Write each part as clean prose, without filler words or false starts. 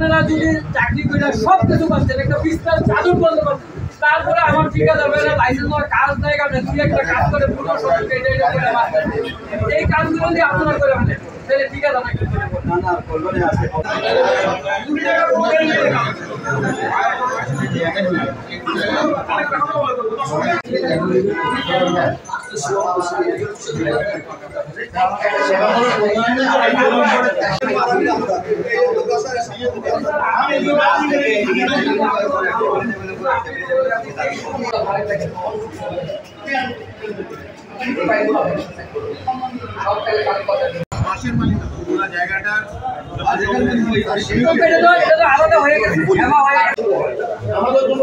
আপনারা যদি চাকরি করে সব কিছু পাচ্ছেন, একটা বিস্তার চাদর বলতে পারছেন, তারপরে আমার ঠিকাদার ভাইরা লাইসেন্স হওয়ার কাজ নাই, কারণ দুই একটা কাজ করে পুরো সরকার এই কাজগুলো যদি আপনারা করে ফেলেন তাহলে ঠিকাদার নাকি মাসের মালিক পুরো জায়গাটা আলাদা হয়ে গেছে আমাদের জন্য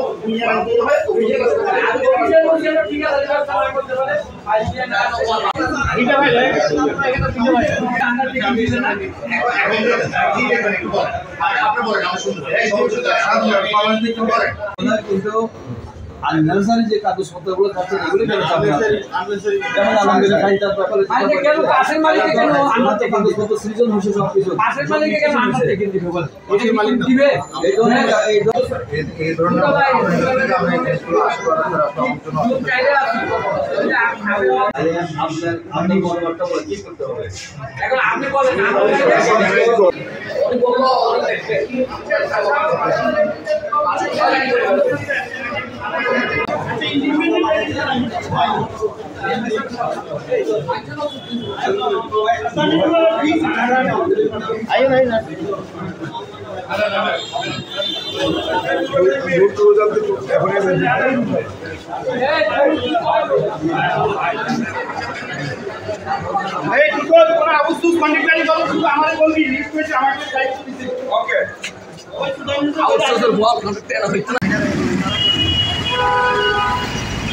আর নার্সারি যে কাগজপত্রগুলো থাকছে এগুলো কেন যেমন আলমগীরের ফাইলটার ব্যাপারে কাগজপত্র সৃজন হয়েছে সব কিছু দিবে এই ধরনের আপনি বড়টা বলে কি করতে হবে এখন আপনি বলেন আমাদের